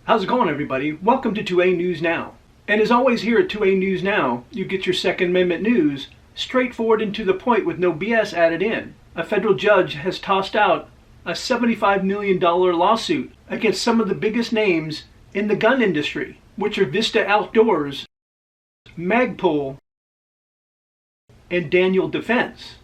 How's it going, everybody? Welcome to 2A News Now. And as always here at 2A News Now, you get your Second Amendment news straightforward and to the point with no BS added in. A federal judge has tossed out a $75 million lawsuit against some of the biggest names in the gun industry, which are Vista Outdoors, Magpul, and Defense.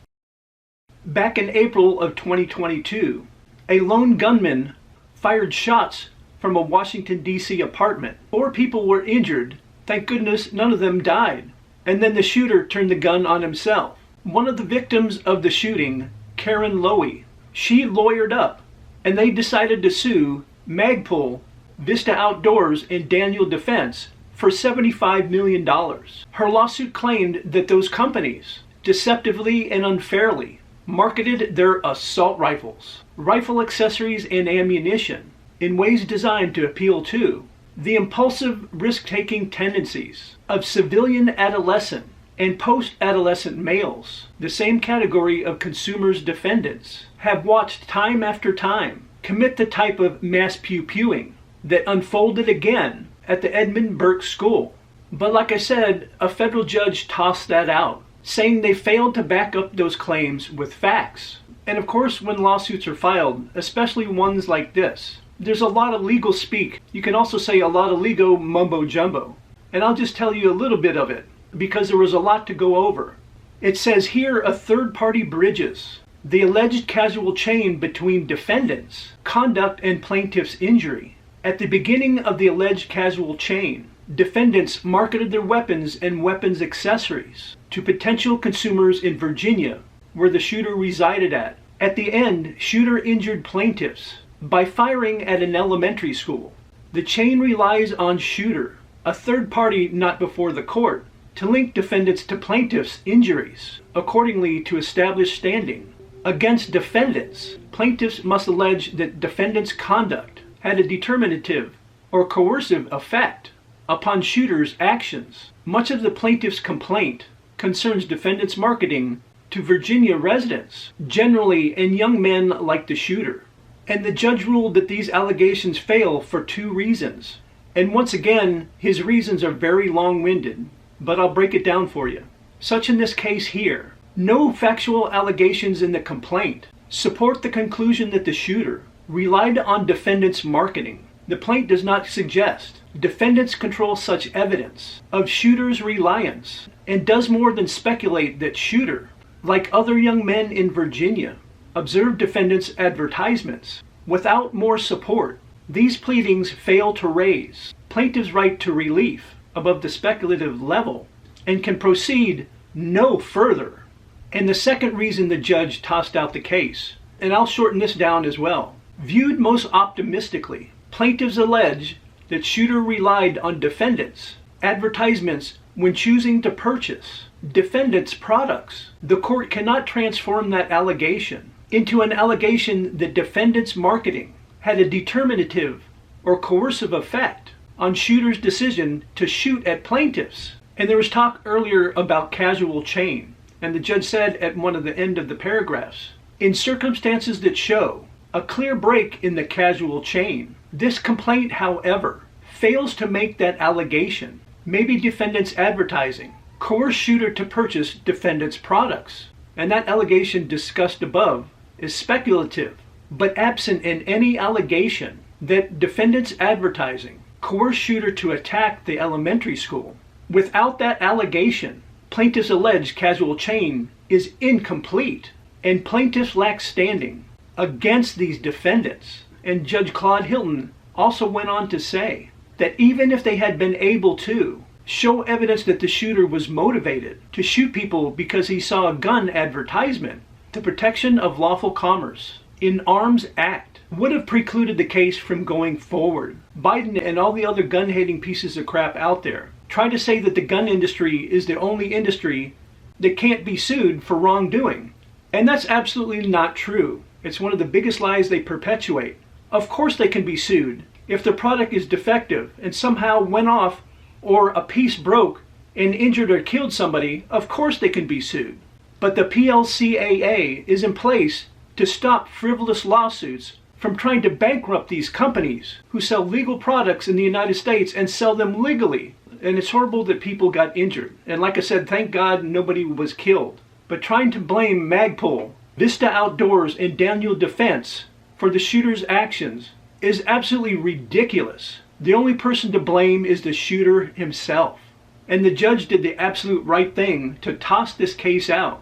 Back in April of 2022, a lone gunman fired shots from a Washington, D.C. apartment. 4 people were injured. Thank goodness none of them died. And then the shooter turned the gun on himself. One of the victims of the shooting, Karen Lowey, she lawyered up, and they decided to sue Magpul, Vista Outdoors, and Defense for $75 million. Her lawsuit claimed that those companies deceptively and unfairly marketed their assault rifles, rifle accessories, and ammunition in ways designed to appeal to the impulsive, risk-taking tendencies of civilian adolescent and post-adolescent males. The same category of consumers defendants have watched time after time commit the type of mass pew-pewing that unfolded again at the Edmund Burke School. But like I said, a federal judge tossed that out, saying they failed to back up those claims with facts. And of course, when lawsuits are filed, especially ones like this, there's a lot of legal speak. You can also say a lot of legal mumbo jumbo. And I'll just tell you a little bit of it, because there was a lot to go over. It says here a third party bridges the alleged causal chain between defendants' conduct and plaintiff's injury. At the beginning of the alleged causal chain, defendants marketed their weapons and weapons accessories to potential consumers in Virginia, where the shooter resided at. At the end, shooter injured plaintiffs by firing at an elementary school. The chain relies on shooter, a third party not before the court, to link defendants to plaintiffs' injuries. Accordingly, to establish standing against defendants, plaintiffs must allege that defendants' conduct had a determinative or coercive effect upon shooter's actions. Much of the plaintiff's complaint concerns defendants' marketing to Virginia residents, generally, and young men like the shooter. And the judge ruled that these allegations fail for 2 reasons. And once again, his reasons are very long-winded, but I'll break it down for you. Such in this case here, no factual allegations in the complaint support the conclusion that the shooter relied on defendants' marketing. The plaint does not suggest defendants control such evidence of shooter's reliance, and does more than speculate that shooter, like other young men in Virginia, observed defendants' advertisements without more support. These pleadings fail to raise plaintiff's right to relief above the speculative level and can proceed no further. And the second reason the judge tossed out the case, and I'll shorten this down as well. Viewed most optimistically, plaintiffs allege that shooter relied on defendants' advertisements when choosing to purchase defendants' products. The court cannot transform that allegation into an allegation that defendants' marketing had a determinative or coercive effect on shooter's decision to shoot at plaintiffs. And there was talk earlier about causal chain, and the judge said at one of the end of the paragraphs, in circumstances that show a clear break in the causal chain, this complaint, however, fails to make that allegation. Maybe defendants' advertising coerce shooter to purchase defendants' products, and that allegation discussed above is speculative, but absent in any allegation that defendants' advertising coerced shooter to attack the elementary school. Without that allegation, plaintiff's alleged causal chain is incomplete, and plaintiffs lack standing against these defendants. And Judge Claude Hilton also went on to say that even if they had been able to show evidence that the shooter was motivated to shoot people because he saw a gun advertisement, the Protection of Lawful Commerce in Arms Act would have precluded the case from going forward. Biden and all the other gun-hating pieces of crap out there try to say that the gun industry is the only industry that can't be sued for wrongdoing. And that's absolutely not true. It's one of the biggest lies they perpetuate. Of course they can be sued. If the product is defective and somehow went off, or a piece broke and injured or killed somebody, of course they can be sued. But the PLCAA is in place to stop frivolous lawsuits from trying to bankrupt these companies who sell legal products in the United States and sell them legally. And it's horrible that people got injured. And like I said, thank God nobody was killed. But trying to blame Magpul, Vista Outdoors, and Daniel Defense for the shooter's actions is absolutely ridiculous. The only person to blame is the shooter himself. And the judge did the absolute right thing to toss this case out.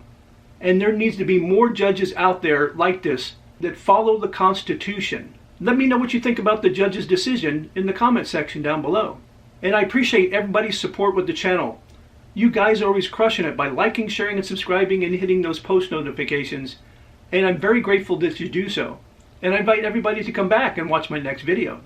And there needs to be more judges out there like this that follow the Constitution. Let me know what you think about the judge's decision in the comment section down below. And I appreciate everybody's support with the channel. You guys are always crushing it by liking, sharing, and subscribing and hitting those post notifications. And I'm very grateful that you do so. And I invite everybody to come back and watch my next video.